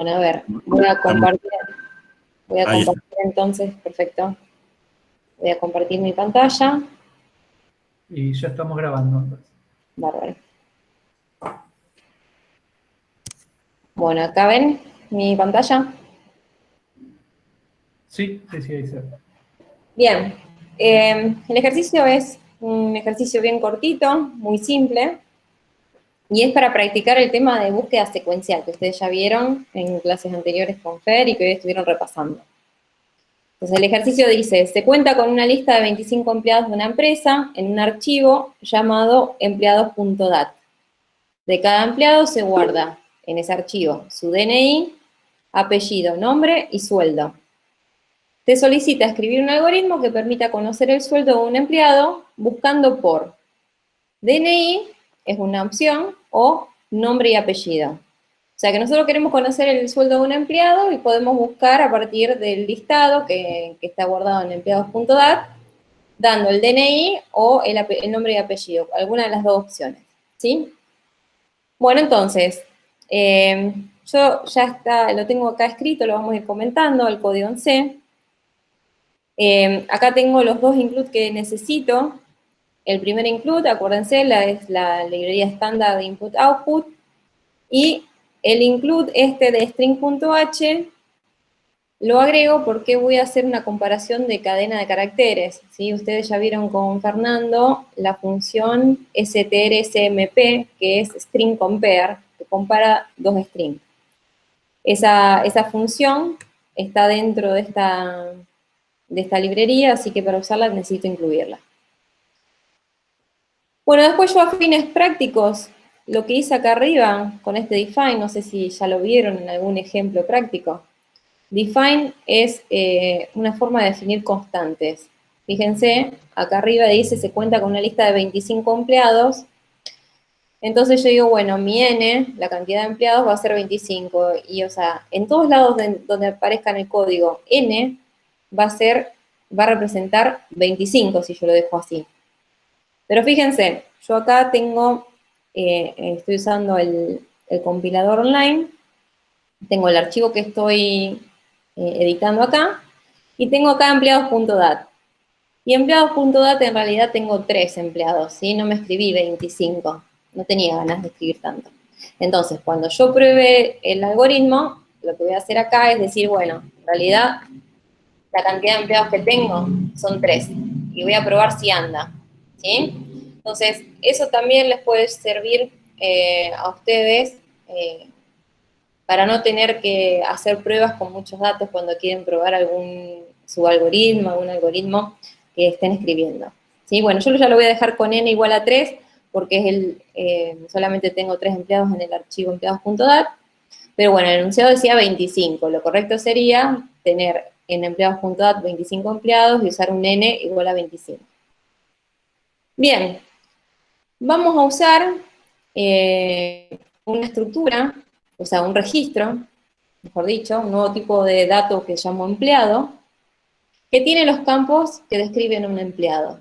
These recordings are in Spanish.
Bueno, a ver, voy a compartir Ahí está. entonces, perfecto. Voy a compartir mi pantalla. Y ya estamos grabando. Bárbaro. Bueno, acá ven mi pantalla. Sí, ahí se ve. Bien, el ejercicio es un ejercicio bien cortito, muy simple, y es para practicar el tema de búsqueda secuencial, que ustedes ya vieron en clases anteriores con Fer y que hoy estuvieron repasando. Entonces el ejercicio dice, se cuenta con una lista de 25 empleados de una empresa en un archivo llamado empleados.dat. De cada empleado se guarda en ese archivo su DNI, apellido, nombre y sueldo. Te solicita escribir un algoritmo que permita conocer el sueldo de un empleado buscando por DNI, es una opción, o nombre y apellido. O sea que nosotros queremos conocer el sueldo de un empleado y podemos buscar a partir del listado que está guardado en empleados.dat, dando el DNI o el nombre y apellido, alguna de las dos opciones, ¿sí? Bueno, entonces, yo ya lo tengo acá escrito, lo vamos a ir comentando, el código en C. Acá tengo los dos include que necesito. El primer include, acuérdense, es la librería estándar de input-output. Y el include de string.h lo agrego porque voy a hacer una comparación de cadena de caracteres, ¿sí? Ustedes ya vieron con Fernando la función strcmp, que es string compare, que compara dos strings. Esa función está dentro de esta librería, así que para usarla necesito incluirla. Bueno, después yo a fines prácticos, lo que hice acá arriba con este define, no sé si ya lo vieron en algún ejemplo práctico. Define es una forma de definir constantes. Fíjense, acá arriba dice se cuenta con una lista de 25 empleados. Entonces yo digo, bueno, mi n, la cantidad de empleados va a ser 25. Y, o sea, en todos lados donde aparezca en el código n, va a representar 25 si yo lo dejo así. Pero fíjense, yo acá estoy usando el compilador online, tengo el archivo que estoy editando acá, y tengo acá empleados.dat. Y empleados.dat en realidad tengo 3 empleados, ¿sí? No me escribí 25, no tenía ganas de escribir tanto. Entonces, cuando yo pruebe el algoritmo, lo que voy a hacer acá es decir, bueno, en realidad la cantidad de empleados que tengo son 3, y voy a probar si anda, ¿sí? Entonces, eso también les puede servir a ustedes para no tener que hacer pruebas con muchos datos cuando quieren probar algún algoritmo que estén escribiendo. ¿Sí? Bueno, yo ya lo voy a dejar con n igual a 3, porque solamente tengo 3 empleados en el archivo empleados.dat, pero bueno, el enunciado decía 25, lo correcto sería tener en empleados.dat 25 empleados y usar un n igual a 25. Bien, vamos a usar una estructura, o sea, un registro, mejor dicho, un nuevo tipo de dato que llamo empleado, que tiene los campos que describen un empleado.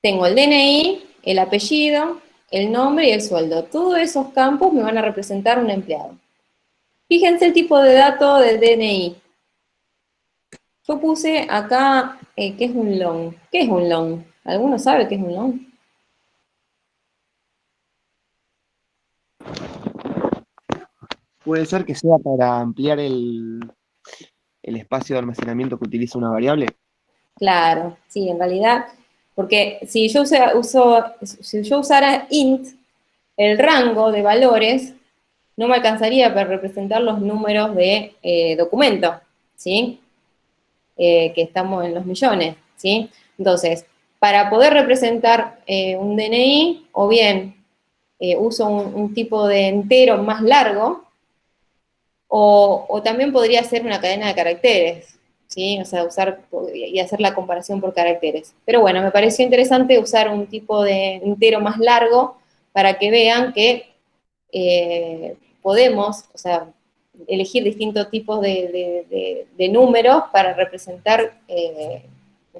Tengo el DNI, el apellido, el nombre y el sueldo. Todos esos campos me van a representar un empleado. Fíjense el tipo de dato del DNI. Yo puse acá, ¿qué es un long? ¿Qué es un long? ¿Alguno sabe qué es un long? Puede ser que sea para ampliar el espacio de almacenamiento que utiliza una variable. Claro, sí, en realidad, porque si yo usara int, el rango de valores no me alcanzaría para representar los números de documento, ¿sí? Que estamos en los millones, ¿sí? Entonces, para poder representar un DNI, o bien uso un tipo de entero más largo, o también podría ser una cadena de caracteres, ¿sí? O sea, usar y hacer la comparación por caracteres. Pero bueno, me pareció interesante usar un tipo de entero más largo para que vean que podemos, o sea, elegir distintos tipos de números para representar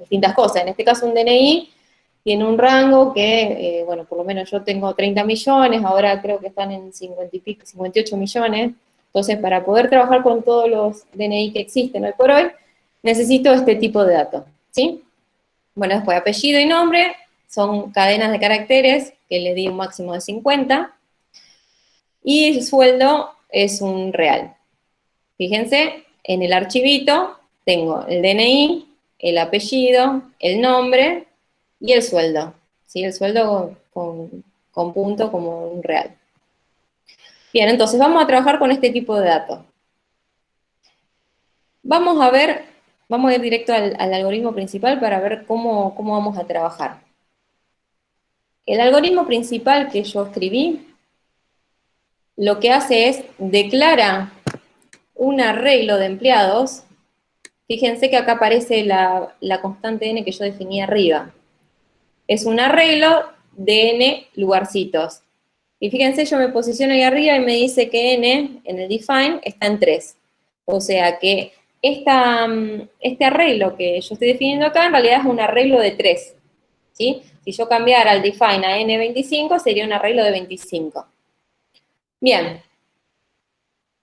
distintas cosas. En este caso, un DNI tiene un rango que, bueno, por lo menos yo tengo 30 millones, ahora creo que están en 50 y pico, 58 millones, Entonces, para poder trabajar con todos los DNI que existen hoy por hoy, necesito este tipo de datos, ¿sí? Bueno, después apellido y nombre son cadenas de caracteres que le di un máximo de 50. Y el sueldo es un real. Fíjense, en el archivito tengo el DNI, el apellido, el nombre y el sueldo. ¿Sí? El sueldo con punto como un real. Bien, entonces vamos a trabajar con este tipo de datos. Vamos a ir directo al algoritmo principal para ver cómo vamos a trabajar. El algoritmo principal que yo escribí, lo que hace es declara un arreglo de empleados. Fíjense que acá aparece la constante n que yo definí arriba. Es un arreglo de n lugarcitos. Y fíjense, yo me posiciono ahí arriba y me dice que n, en el define, está en 3. O sea que este arreglo que yo estoy definiendo acá, en realidad es un arreglo de 3. ¿Sí? Si yo cambiara el define a n25, sería un arreglo de 25. Bien.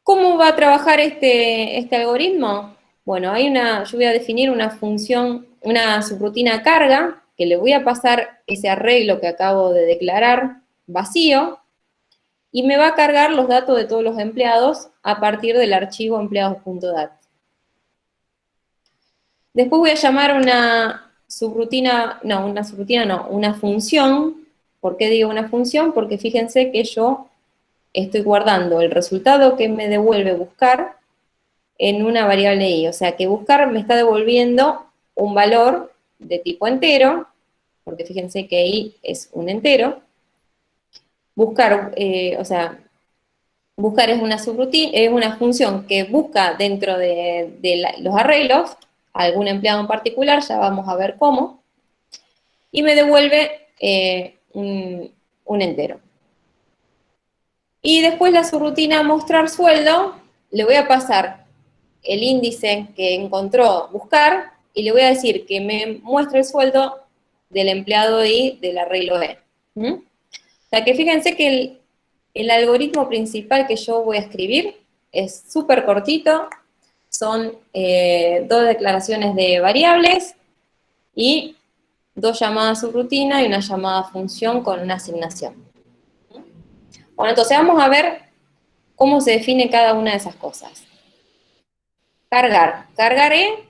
¿Cómo va a trabajar este algoritmo? Bueno, yo voy a definir una función, una subrutina carga, que le voy a pasar ese arreglo que acabo de declarar vacío, y me va a cargar los datos de todos los empleados a partir del archivo empleados.dat. Después voy a llamar una función. ¿Por qué digo una función? Porque fíjense que yo estoy guardando el resultado que me devuelve buscar en una variable i, o sea que buscar me está devolviendo un valor de tipo entero, porque fíjense que i es un entero. Buscar es una subrutina, es una función que busca dentro de los arreglos a algún empleado en particular, ya vamos a ver cómo, y me devuelve un entero. Y después la subrutina mostrar sueldo, le voy a pasar el índice que encontró buscar y le voy a decir que me muestre el sueldo del empleado I del arreglo E. O sea que fíjense que el algoritmo principal que yo voy a escribir es súper cortito, son 2 declaraciones de variables y 2 llamadas subrutina y una llamada función con una asignación. Bueno, entonces vamos a ver cómo se define cada una de esas cosas. Cargar. Cargaré,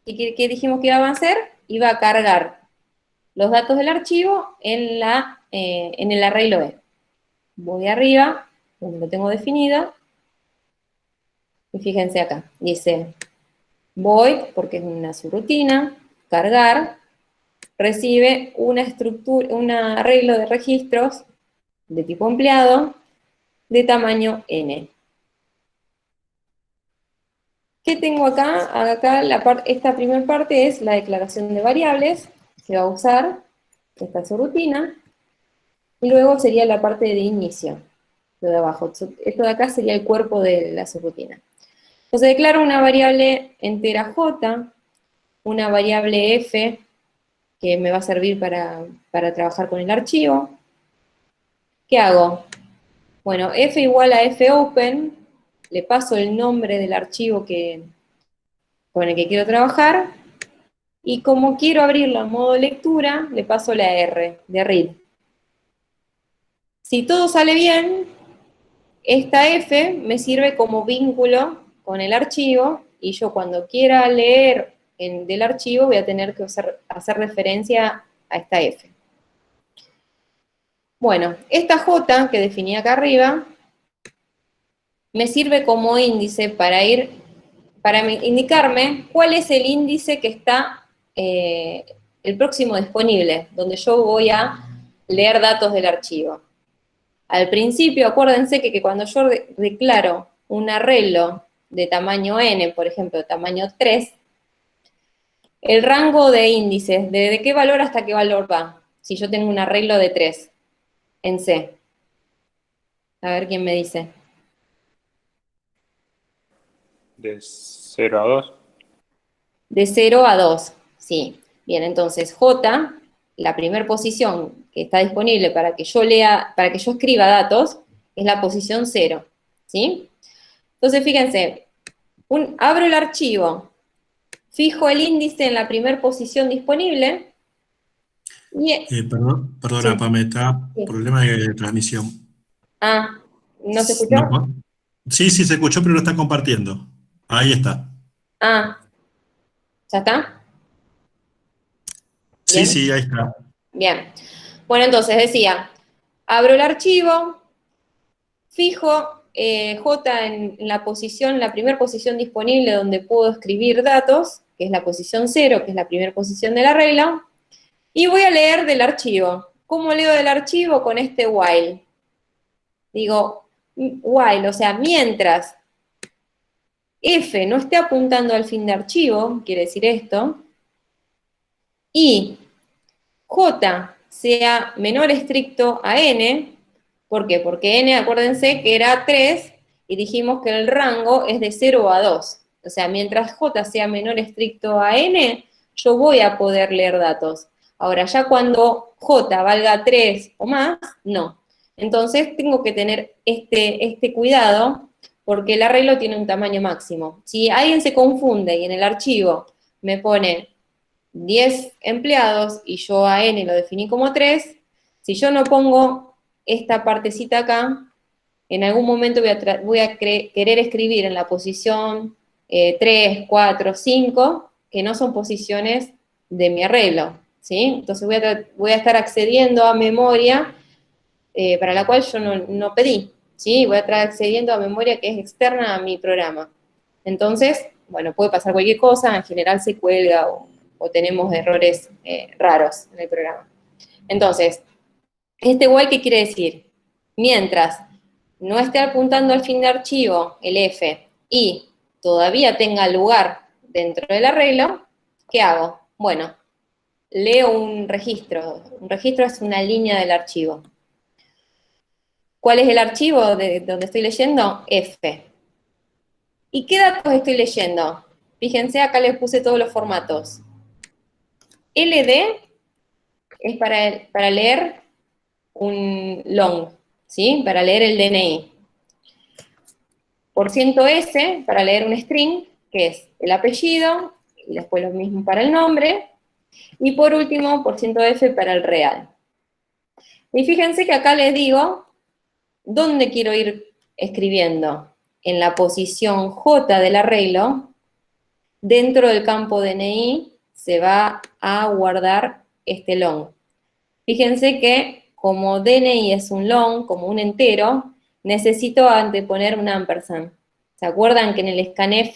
¿qué dijimos que iba a hacer? Iba a cargar los datos del archivo en el arreglo E. Voy arriba, donde lo tengo definido, y fíjense acá, dice void, porque es una subrutina, cargar, recibe un arreglo de registros de tipo empleado de tamaño n. ¿Qué tengo acá? Acá esta primera parte es la declaración de variables que va a usar esta subrutina, y luego sería la parte de inicio, lo de abajo. Esto de acá sería el cuerpo de la subrutina. Entonces declaro una variable entera j, una variable f, que me va a servir para trabajar con el archivo. ¿Qué hago? Bueno, f igual a fopen, le paso el nombre del archivo con el que quiero trabajar, y como quiero abrirlo en modo lectura, le paso la R, de read. Si todo sale bien, esta F me sirve como vínculo con el archivo, y yo cuando quiera leer del archivo voy a tener que hacer referencia a esta F. Bueno, esta J que definí acá arriba, me sirve como índice para indicarme cuál es el índice que está el próximo disponible, donde yo voy a leer datos del archivo. Al principio, acuérdense que cuando yo declaro un arreglo de tamaño n, por ejemplo, de tamaño 3, el rango de índices, ¿de qué valor hasta qué valor va? Si yo tengo un arreglo de 3 en C. A ver quién me dice. De 0 a 2. De 0 a 2, sí. Bien, entonces J, la primera posición que está disponible para que yo escriba datos, es la posición 0, ¿sí? Entonces, fíjense, abro el archivo, fijo el índice en la primera posición disponible, y... Perdona, Sí, Pame, está sí. problema de transmisión. Ah, ¿no se escuchó? No, sí, sí, se escuchó, pero no está compartiendo. Ahí está. Ah, ¿ya está? Sí, Bien, sí, ahí está. bien. Bueno, entonces decía, abro el archivo, fijo J en la posición, la primera posición disponible donde puedo escribir datos, que es la posición 0, que es la primera posición del arreglo, y voy a leer del archivo. ¿Cómo leo del archivo? Con este while. Digo, while, o sea, mientras F no esté apuntando al fin de archivo, quiere decir esto, y J sea menor estricto a N, ¿por qué? Porque N, acuérdense que era 3, y dijimos que el rango es de 0 a 2. O sea, mientras J sea menor estricto a N, yo voy a poder leer datos. Ahora, ya cuando J valga 3 o más, no. Entonces, tengo que tener este cuidado, porque el arreglo tiene un tamaño máximo. Si alguien se confunde y en el archivo me pone 10 empleados y yo a N lo definí como 3, si yo no pongo esta partecita acá, en algún momento voy a querer escribir en la posición 3, 4, 5, que no son posiciones de mi arreglo, ¿sí? Entonces voy a estar accediendo a memoria para la cual yo no pedí, ¿sí? Voy a estar accediendo a memoria que es externa a mi programa. Entonces, bueno, puede pasar cualquier cosa, en general se cuelga o tenemos errores raros en el programa. Entonces, este while, ¿qué quiere decir? Mientras no esté apuntando al fin de archivo, el F, y todavía tenga lugar dentro del arreglo, ¿qué hago? Bueno, leo un registro. Un registro es una línea del archivo. ¿Cuál es el archivo de donde estoy leyendo? F. ¿Y qué datos estoy leyendo? Fíjense, acá les puse todos los formatos. LD es para leer un long, ¿sí? Para leer el DNI. %S para leer un string, que es el apellido, y después lo mismo para el nombre. Y por último, %F para el real. Y fíjense que acá les digo dónde quiero ir escribiendo. En la posición J del arreglo, dentro del campo DNI se va a guardar este long. Fíjense que como DNI es un long, como un entero, necesito anteponer un ampersand. ¿Se acuerdan que en el scanf,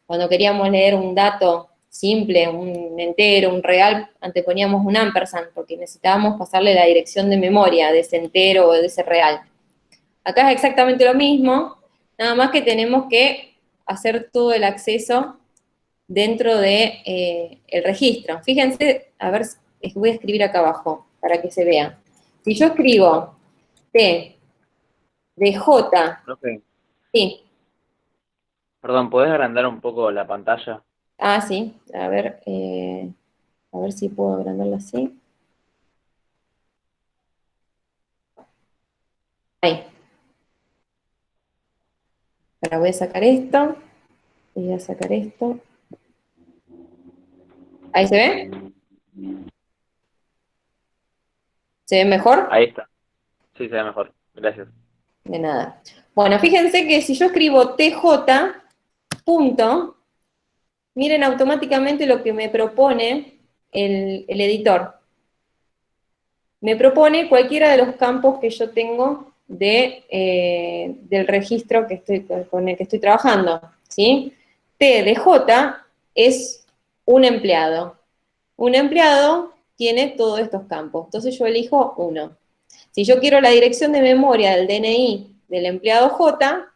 cuando queríamos leer un dato simple, un entero, un real, anteponíamos un ampersand, porque necesitábamos pasarle la dirección de memoria de ese entero o de ese real? Acá es exactamente lo mismo, nada más que tenemos que hacer todo el acceso dentro de el registro. Fíjense, a ver, voy a escribir acá abajo para que se vea. Si yo escribo T de J, Profe, sí, perdón, ¿podés agrandar un poco la pantalla? sí, a ver si puedo agrandarlo así. Ahí. Ahora voy a sacar esto, y voy a sacar esto. ¿Ahí se ve? ¿Se ve mejor? Ahí está. Sí, se ve mejor. Gracias. De nada. Bueno, fíjense que si yo escribo TJ, punto, miren automáticamente lo que me propone el editor. Me propone cualquiera de los campos que yo tengo del registro con el que estoy trabajando, ¿sí? T de J es un empleado. Un empleado tiene todos estos campos, entonces yo elijo uno. Si yo quiero la dirección de memoria del DNI del empleado J,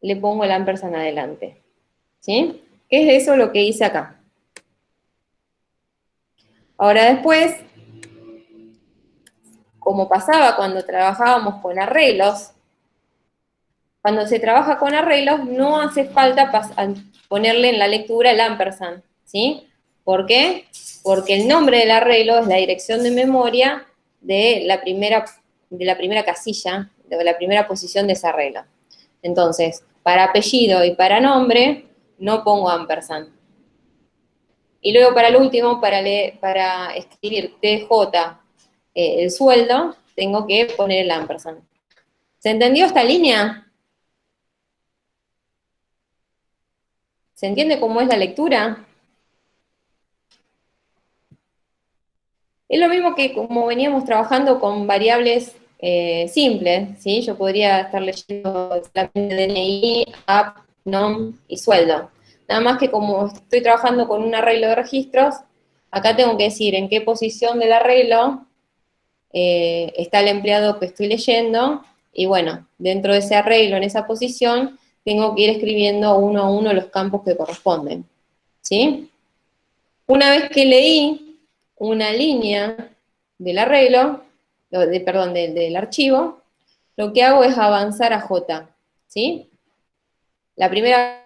le pongo el ampersand adelante, ¿sí? ¿Qué es eso lo que hice acá? Ahora después, como pasaba cuando trabajábamos con arreglos, cuando se trabaja con arreglos no hace falta ponerle en la lectura el ampersand, ¿sí? ¿Por qué? Porque el nombre del arreglo es la dirección de memoria de la primera casilla, de la primera posición de ese arreglo. Entonces, para apellido y para nombre, no pongo ampersand. Y luego para el último, para escribir TJ, el sueldo, tengo que poner el ampersand. ¿Se entendió esta línea? ¿Se entiende cómo es la lectura? Es lo mismo que como veníamos trabajando con variables simples, ¿sí? Yo podría estar leyendo solamente DNI, app, nom y sueldo. Nada más que como estoy trabajando con un arreglo de registros, acá tengo que decir en qué posición del arreglo está el empleado que estoy leyendo, y bueno, dentro de ese arreglo, en esa posición, tengo que ir escribiendo uno a uno los campos que corresponden, ¿sí? Una vez que leí una línea del arreglo, perdón, del archivo, lo que hago es avanzar a J, ¿sí? La primera...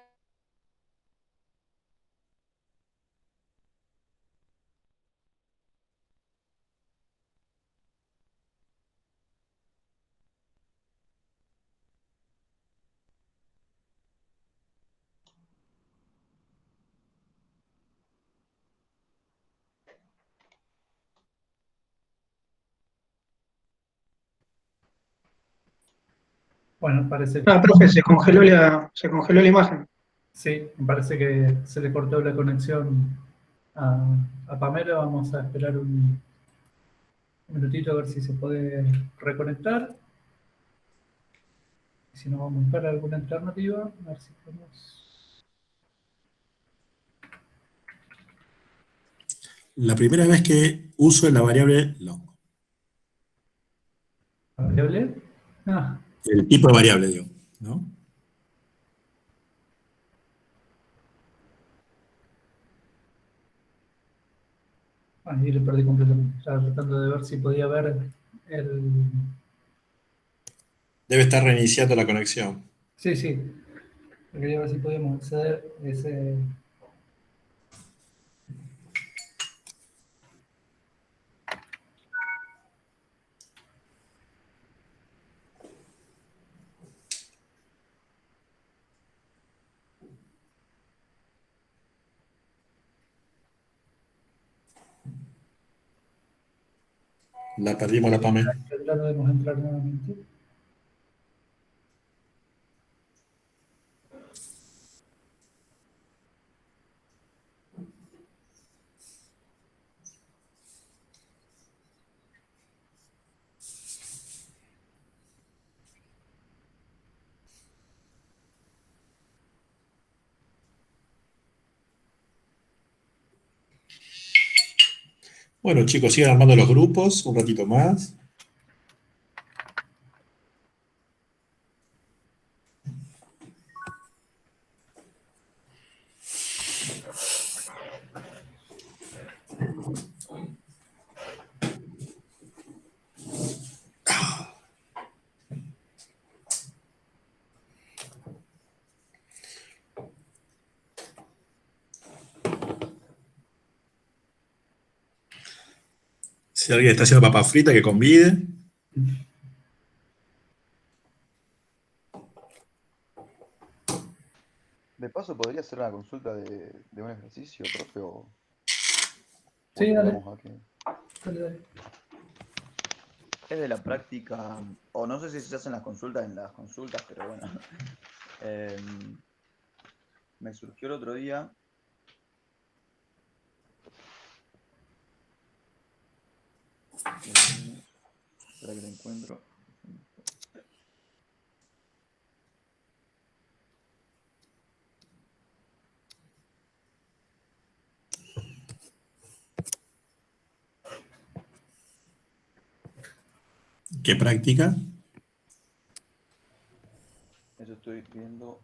Bueno, parece que Ah, profe, se congeló la imagen. sí, me parece que se le cortó la conexión a Pamela. Vamos a esperar un minutito a ver si se puede reconectar. Y si no, vamos a buscar alguna alternativa. A ver si podemos. La primera vez que uso la variable long. ¿Variable? Ah, El tipo de variable, digo, ¿no? ahí le perdí completamente. Estaba tratando de ver si podía ver el. Debe estar reiniciando la conexión. Sí, sí. Quería ver si podíamos acceder a ese. La perdimos la PAME. Tratamos de entrar nuevamente. Bueno, chicos, sigan armando los grupos un ratito más. Si alguien está haciendo papa frita, que convide. De paso, ¿podría hacer una consulta de un ejercicio, profe? ¿O Sí, dale. esperamos a que...? Dale, dale. Es de la práctica, o no sé si se hacen las consultas en las consultas, pero bueno. Me surgió el otro día. Espera que lo encuentro. ¿Qué práctica? Eso estoy viendo.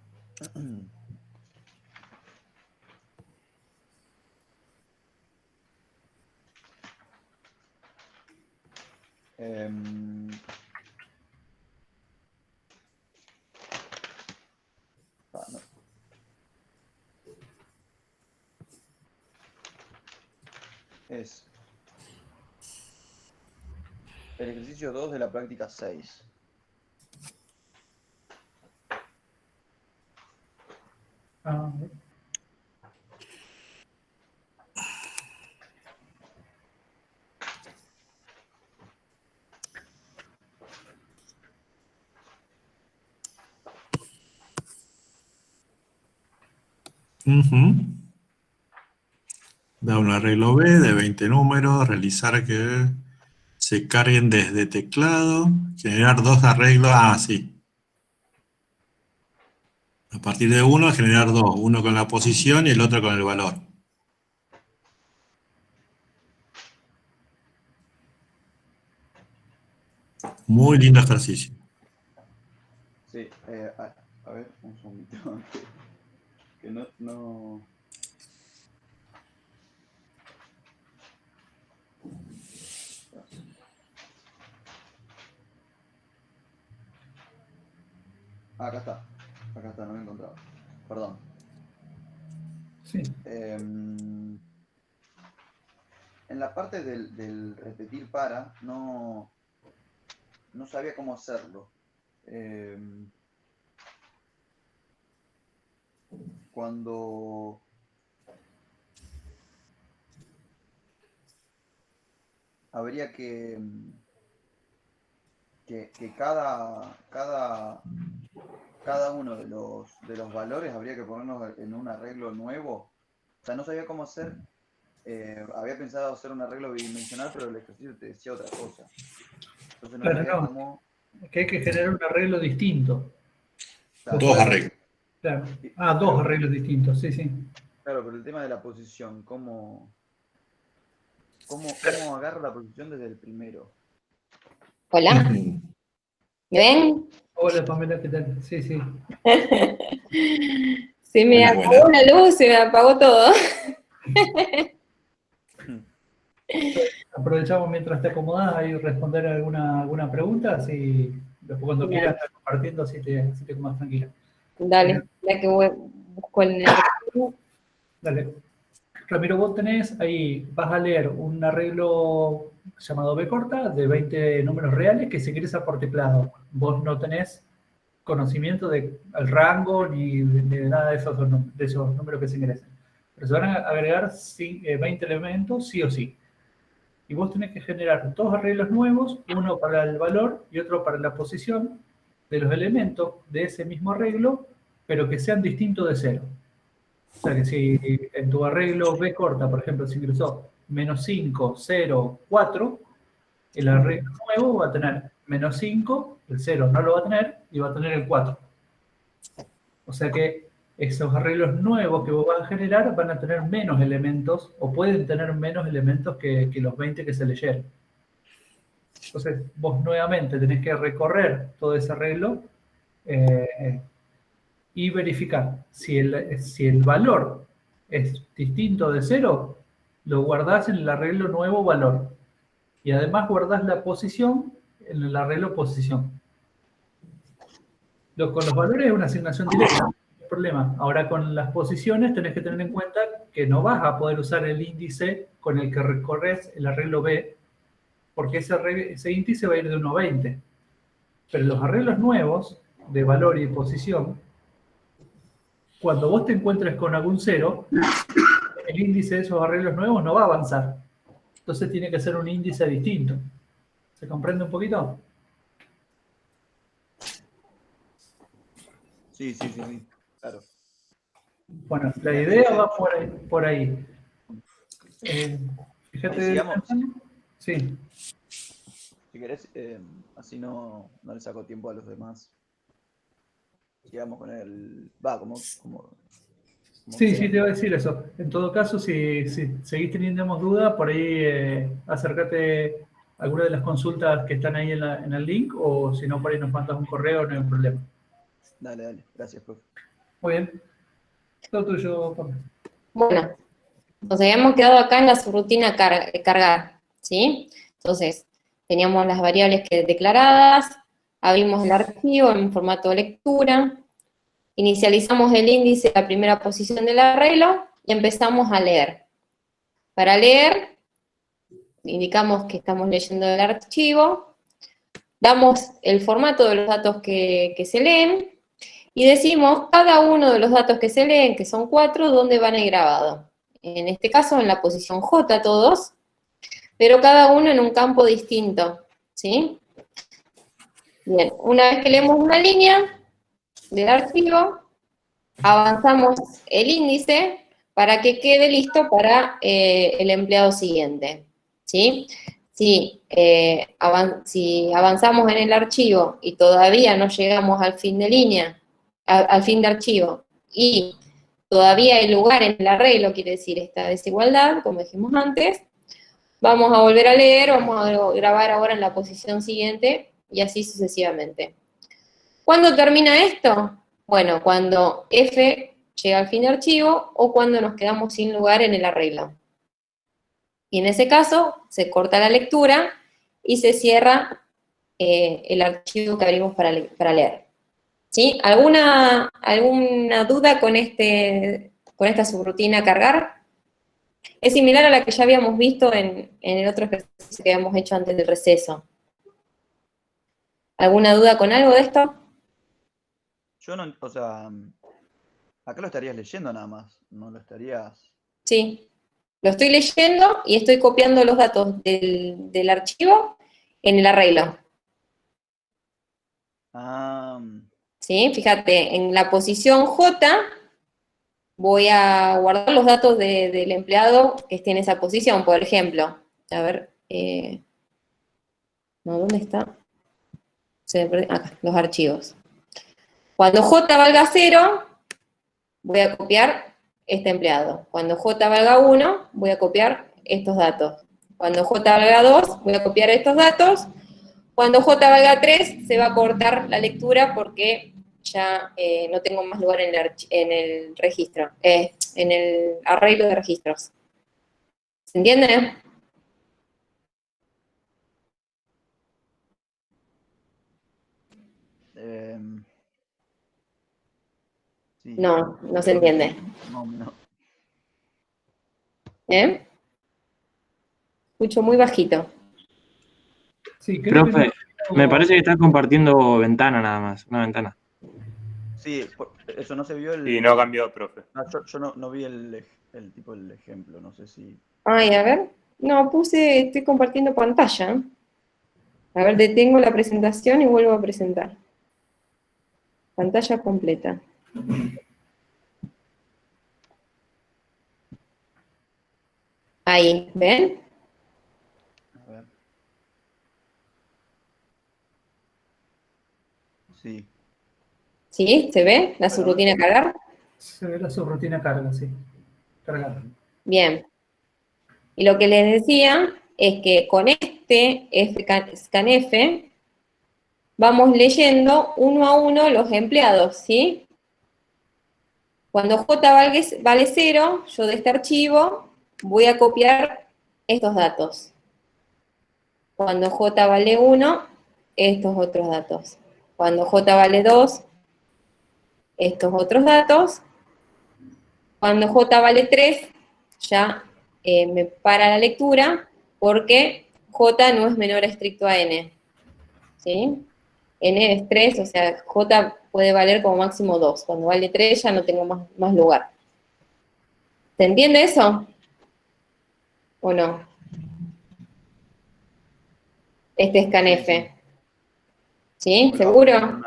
No. Es el ejercicio 2 de la práctica 6. Ah, Ujú. Da un arreglo B de 20 números, realizar que se carguen desde teclado, generar dos arreglos, sí. A partir de uno, generar dos, uno con la posición y el otro con el valor. Muy lindo ejercicio. Sí, a ver, un segundito. Que no. Acá está, no me he encontrado. Perdón. sí. En la parte del repetir para, no sabía cómo hacerlo. Cuando habría que cada uno de los valores habría que ponernos en un arreglo nuevo. O sea, no sabía cómo hacer. Había pensado hacer un arreglo bidimensional, pero el ejercicio te decía otra cosa. Entonces no Claro, sabía no, cómo. que hay que generar un arreglo distinto. Claro, Dos arreglos. Claro. pero- Dos arreglos distintos, sí, sí. Claro, pero el tema de la posición, ¿cómo agarro la posición desde el primero? Hola, ¿me ven? Hola Pamela, ¿qué tal? Sí, sí. Se me Buenas, apagó buenas. la luz, se me apagó todo. Aprovechamos mientras te acomodas ahí responder alguna pregunta, así después cuando Dale, quieras estar compartiendo, así te quedas tranquila. dale, ya que busco el archivo. Dale. Ramiro, vos tenés ahí, vas a leer un arreglo llamado B corta de 20 números reales que se ingresa por teclado. Vos no tenés conocimiento del rango ni de nada de esos números que se ingresan. Pero se van a agregar 20 elementos sí o sí. Y vos tenés que generar dos arreglos nuevos, uno para el valor y otro para la posición de los elementos de ese mismo arreglo, pero que sean distintos de cero. O sea que si en tu arreglo B corta, por ejemplo, se ingresó -5, 0, 4, el arreglo nuevo va a tener -5, el 0 no lo va a tener, y va a tener el 4. O sea que esos arreglos nuevos que vos vas a generar van a tener menos elementos, o pueden tener menos elementos que los 20 que se leyeron. Entonces vos nuevamente tenés que recorrer todo ese arreglo y verificar si el valor es distinto de 0, lo guardás en el arreglo nuevo valor. Y además guardás la posición en el arreglo posición. Con los valores es una asignación directa, no hay problema. Ahora con las posiciones tenés que tener en cuenta que no vas a poder usar el índice con el que recorres el arreglo B, porque ese índice va a ir de 1 a 20. Pero los arreglos nuevos de valor y posición, cuando vos te encuentres con algún 0, el índice de esos arreglos nuevos no va a avanzar. Entonces tiene que ser un índice distinto. ¿Se comprende un poquito? Sí, claro. Bueno, la Mira, idea va por ahí. Fíjate. Sigamos. Sí. Si querés, así no le saco tiempo a los demás. Sigamos con el. Sí, te iba a decir eso. En todo caso, si seguís teniendo duda, por ahí acércate a alguna de las consultas que están ahí en el link, o si no, por ahí nos mandas un correo, no hay problema. Dale. Gracias, profe. Muy bien. Todo tuyo, Pamela. Bueno, nos habíamos quedado acá en la subrutina cargar, ¿sí? Entonces, teníamos las variables declaradas, abrimos el archivo en formato de lectura, inicializamos el índice de la primera posición del arreglo y empezamos a leer. Para leer, indicamos que estamos leyendo el archivo, damos el formato de los datos que se leen, Y decimos cada uno de los datos que se leen, que son 4, dónde van a ir grabados. En este caso, en la posición J todos, pero cada uno en un campo distinto, ¿sí? Bien, una vez que leemos una línea del archivo, avanzamos el índice para que quede listo para el empleado siguiente, ¿sí? Si avanzamos en el archivo y todavía no llegamos al fin de línea, al fin de archivo, y todavía hay lugar en el arreglo, quiere decir esta desigualdad, como dijimos antes, vamos a volver a leer, vamos a grabar ahora en la posición siguiente, y así sucesivamente. ¿Cuándo termina esto? Bueno, cuando F llega al fin de archivo o cuando nos quedamos sin lugar en el arreglo. Y en ese caso, se corta la lectura y se cierra el archivo que abrimos para leer. ¿Sí? ¿Alguna duda con esta subrutina cargar? Es similar a la que ya habíamos visto en el otro ejercicio que habíamos hecho antes del receso. ¿Alguna duda con algo de esto? Yo no, o sea, acá lo estarías leyendo nada más, no lo estarías... Sí, lo estoy leyendo y estoy copiando los datos del archivo en el arreglo. Ah, ¿Sí? Fíjate, en la posición J voy a guardar los datos del empleado que esté en esa posición, por ejemplo. A ver, no, ¿dónde está? Se me perdió. Acá, los archivos. Cuando J valga 0, voy a copiar este empleado. Cuando J valga 1, voy a copiar estos datos. Cuando J valga 2, voy a copiar estos datos. Cuando J valga 3, se va a cortar la lectura porque ya no tengo más lugar en el registro, en el arreglo de registros. ¿Se entiende? sí. No, no se entiende. No. Escucho muy bajito. Sí, creo que Profe, no- me parece que está compartiendo ventana nada más, una ventana. Sí, eso no se vio el... Y no cambió, profe. No, yo no vi el tipo del ejemplo, no sé si... Ay, a ver. No, estoy compartiendo pantalla. A ver, detengo la presentación y vuelvo a presentar. Pantalla completa. Ahí, ¿ven? A ver. Sí. ¿Sí? ¿Se ve la subrutina cargar? Se ve la subrutina carga, sí. Cargar. Bien. Y lo que les decía es que con este scanf vamos leyendo uno a uno los empleados, ¿sí? Cuando J vale 0, yo de este archivo voy a copiar estos datos. Cuando J vale 1, estos otros datos. Cuando J vale 2, estos otros datos. Cuando J vale 3, ya me para la lectura porque J no es menor estricto a N. ¿Sí? N es 3, o sea, J puede valer como máximo 2. Cuando vale 3 ya no tengo más lugar. ¿Se entiende eso? ¿O no? Este es scanf. ¿Sí? ¿Seguro?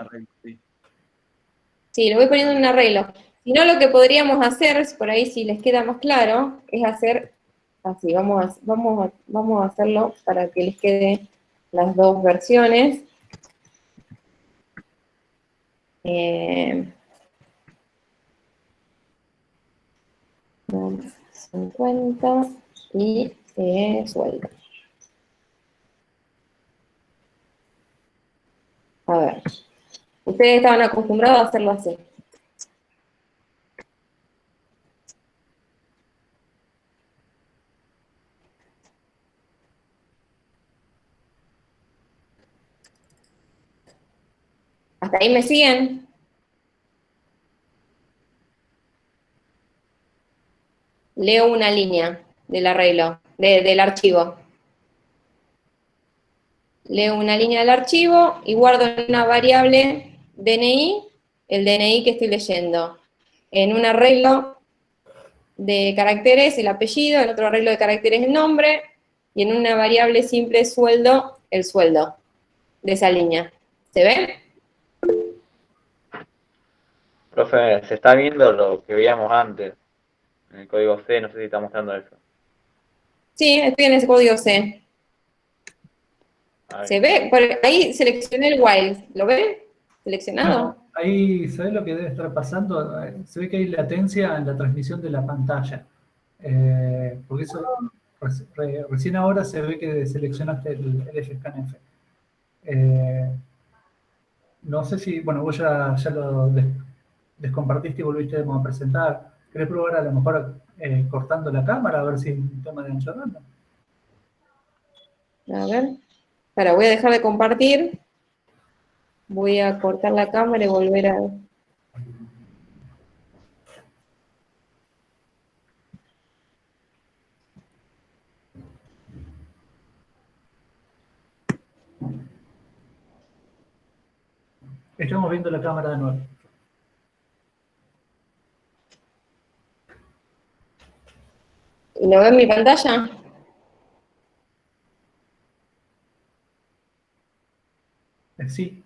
Sí, lo voy poniendo en un arreglo. Si no, lo que podríamos hacer, por ahí si les queda más claro, es hacer así. Vamos a hacerlo para que les quede las dos versiones. 50 y sueldo. A ver. Ustedes estaban acostumbrados a hacerlo así. ¿Hasta ahí me siguen? Leo una línea del arreglo, del archivo. Leo una línea del archivo y guardo en una variable DNI el DNI que estoy leyendo. En un arreglo de caracteres el apellido, en otro arreglo de caracteres el nombre, y en una variable simple sueldo, el sueldo de esa línea. ¿Se ve? Profe, se está viendo lo que veíamos antes en el código C, no sé si está mostrando eso. Sí, estoy en ese código C. A ver. ¿Se ve? Por ahí seleccioné el while. ¿Lo ven? ¿Seleccionado? No, ahí, ¿sabes lo que debe estar pasando? Se ve que hay latencia en la transmisión de la pantalla. Porque eso, recién ahora se ve que seleccionaste el FSCANF. No sé si, bueno, vos ya lo descompartiste y volviste a presentar. ¿Querés probar a lo mejor cortando la cámara a ver si hay un tema de ancho de banda? A ver. Ahora, voy a dejar de compartir. Voy a cortar la cámara y volver a... Estamos viendo la cámara de nuevo. ¿Y lo ven en mi pantalla? Sí.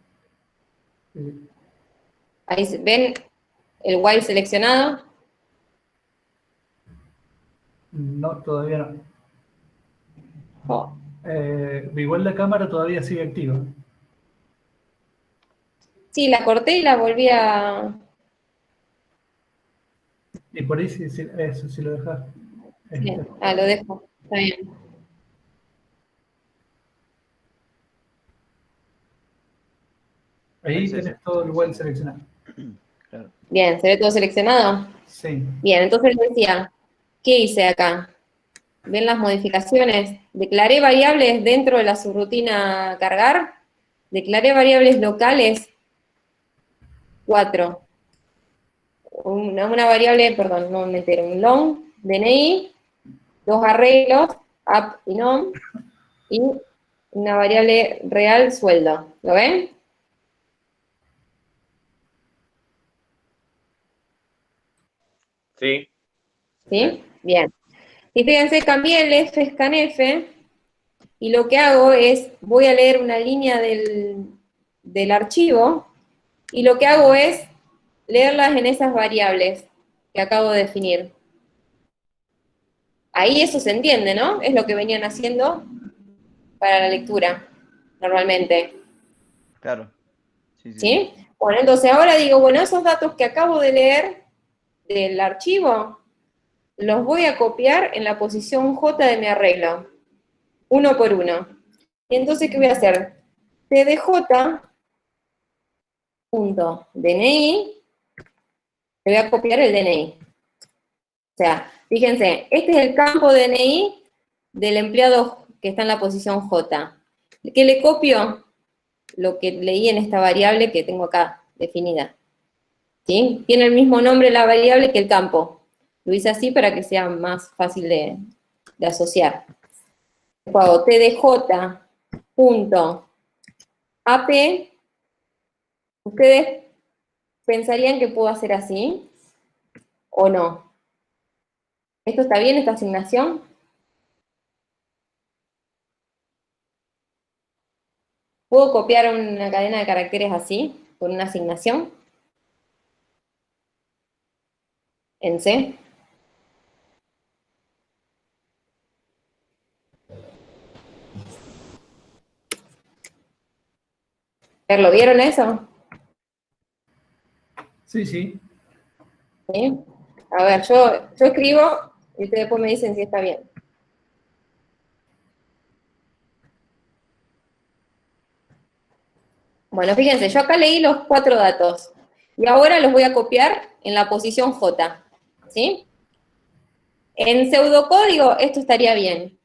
Ahí ven el while seleccionado. No, todavía no. Oh. Igual la cámara todavía sigue activa. Sí, la corté y la volví a... Y por ahí eso, si lo dejas. Bien. Ah, lo dejo. Está bien. Ahí tenés todo el web seleccionado. Claro. Bien, ¿se ve todo seleccionado? Sí. Bien, entonces les decía, ¿qué hice acá? ¿Ven las modificaciones? Declaré variables dentro de la subrutina cargar. Declaré variables locales 4. Una variable, perdón, no me enteré, un long, DNI, 2 arreglos, up y nom, y una variable real sueldo. ¿Lo ven? Sí. ¿Sí? Bien. Y fíjense, cambié el FSCANF y lo que hago es, voy a leer una línea del archivo y lo que hago es leerlas en esas variables que acabo de definir. Ahí eso se entiende, ¿no? Es lo que venían haciendo para la lectura, normalmente. Claro. Sí, sí, sí. ¿Sí? Bueno, entonces ahora digo, bueno, esos datos que acabo de leer del archivo, los voy a copiar en la posición J de mi arreglo, uno por uno. Y entonces, ¿qué voy a hacer? tdj.dni, le voy a copiar el DNI. O sea, fíjense, este es el campo DNI del empleado que está en la posición J. ¿Qué le copio? Lo que leí en esta variable que tengo acá definida. ¿Sí? Tiene el mismo nombre la variable que el campo. Lo hice así para que sea más fácil de asociar. Hago tdj.ap. ¿Ustedes pensarían que puedo hacer así? ¿O no? ¿Esto está bien, esta asignación? ¿Puedo copiar una cadena de caracteres así, con una asignación? ¿En C? ¿Lo vieron eso? Sí, sí. ¿Sí? A ver, yo escribo y ustedes después me dicen si está bien. Bueno, fíjense, yo acá leí los 4 datos y ahora los voy a copiar en la posición J, ¿sí? En pseudocódigo esto estaría bien.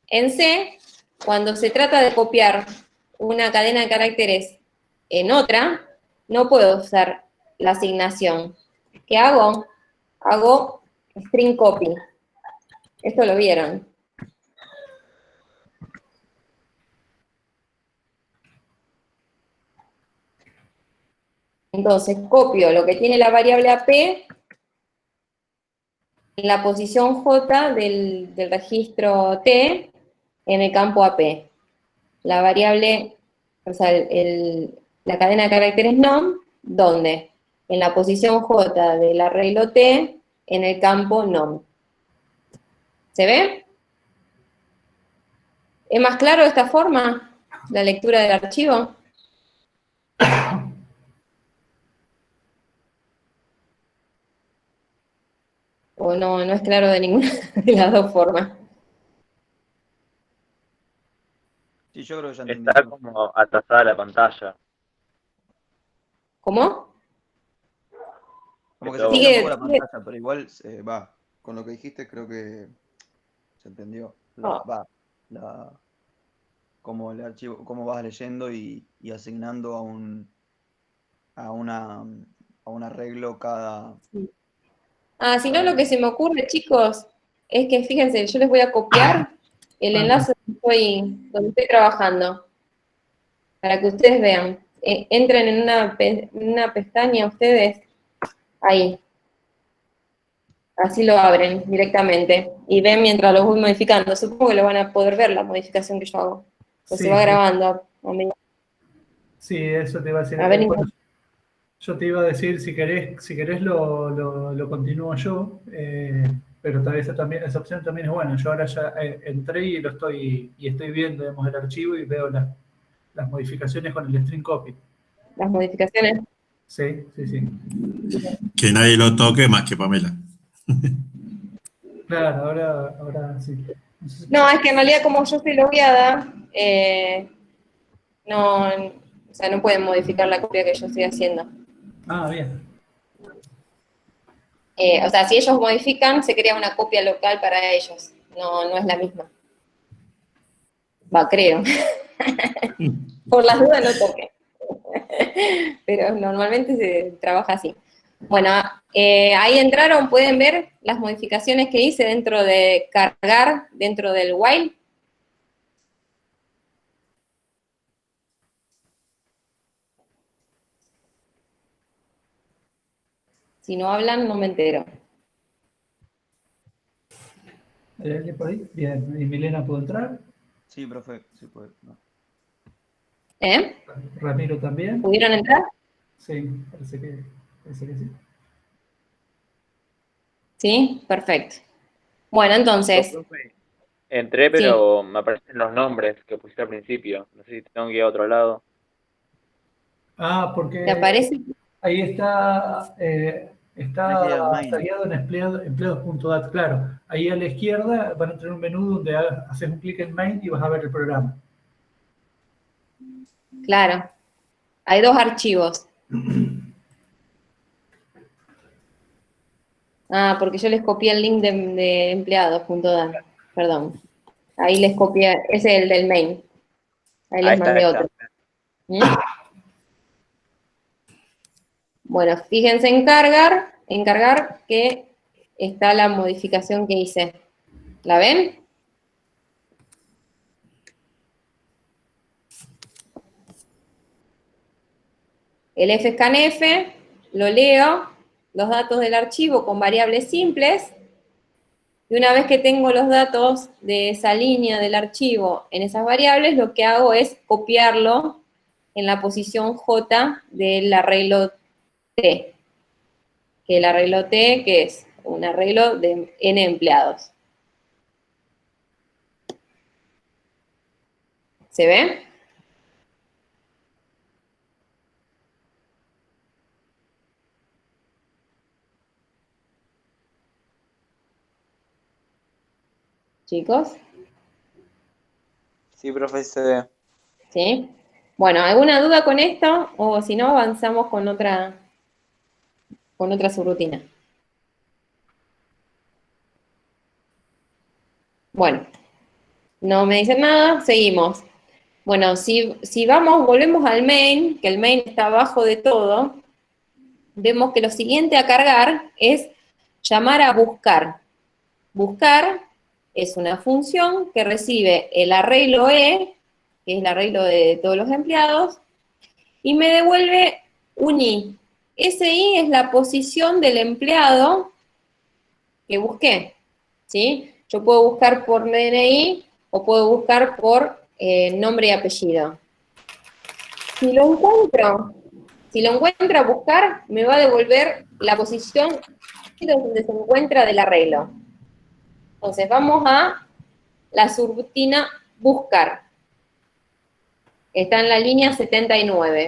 En C, cuando se trata de copiar una cadena de caracteres en otra, no puedo usar la asignación. ¿Qué hago? Hago string copy. Esto lo vieron. Entonces, copio lo que tiene la variable AP en la posición J del registro T en el campo AP. La variable, o sea, la cadena de caracteres NOM, ¿dónde? En la posición J del arreglo T en el campo NOM. ¿Se ve? ¿Es más claro de esta forma la lectura del archivo? ¿O no es claro de ninguna de las dos formas? Sí, yo creo que ya entendí. Está como atrasada la pantalla. ¿Cómo? Como que Pero- se tira un poco la Sigue. pantalla, pero igual va. Con lo que dijiste creo que se entendió. Ah. Como el archivo, cómo vas leyendo y asignando a un arreglo cada. Si no, lo que se me ocurre, chicos, es que fíjense, yo les voy a copiar el enlace donde estoy trabajando, para que ustedes vean. Entren en una pestaña ustedes, ahí. Así lo abren directamente y ven mientras lo voy modificando. Supongo que lo van a poder ver la modificación que yo hago. Pues Sí, se va sí. grabando. Sí, eso te iba a decir. A ver, Bueno, yo te iba a decir, si querés lo continúo yo, pero tal vez esa opción también es buena. Yo ahora ya entré y estoy viendo, digamos, el archivo y veo las modificaciones con el string copy. las modificaciones. Sí. Que nadie lo toque más que Pamela. Claro, ahora sí. No, es que en realidad como yo estoy logueada, o sea, no pueden modificar la copia que yo estoy haciendo. Ah, bien. O sea, si ellos modifican, se crea una copia local para ellos. No es la misma. Va, creo. Por las dudas no toque. Pero normalmente se trabaja así. Bueno, ahí entraron, pueden ver las modificaciones que hice dentro de cargar, dentro del while. Si no hablan, no me entero. ¿Hay alguien por ahí? Bien. ¿Y Milena puede entrar? Sí, profe, sí puede. No. Ramiro también. ¿Pudieron entrar? Sí, parece que sí. Sí, perfecto. Bueno, entonces, Yo, profe, entré, pero me aparecen los nombres que pusiste al principio. No sé si tengo que ir a otro lado. Ah, ¿te porque aparece? ahí está Tenés que ir al main. tagueado en empleados.dat, claro. Ahí a la izquierda van a tener un menú donde haces un clic en main y vas a ver el programa. Claro. Hay dos archivos. Porque yo les copié el link de empleados.dat. Perdón. Ahí les copié, ese es el del main. Ahí les mandé otro. ¿Mm? Bueno, fíjense en cargar que está la modificación que hice. ¿La ven? El fscanf, lo leo, los datos del archivo con variables simples, y una vez que tengo los datos de esa línea del archivo en esas variables, lo que hago es copiarlo en la posición J del arreglo T. Que el arreglo T, que es un arreglo de N empleados. ¿Se ve? Chicos, Sí, profe, se ve. ¿sí? Bueno, ¿alguna duda con esto? O si no, avanzamos con otra subrutina. Bueno, no me dicen nada, seguimos. Bueno, si volvemos al main, que el main está abajo de todo, vemos que lo siguiente a cargar es llamar a buscar. Buscar es una función que recibe el arreglo E, que es el arreglo de todos los empleados, y me devuelve un I, SI es la posición del empleado que busqué, ¿sí? Yo puedo buscar por DNI o puedo buscar por nombre y apellido. Si lo encuentra a buscar, me va a devolver la posición donde se encuentra del arreglo. Entonces, vamos a la subrutina buscar. Está en la línea 79.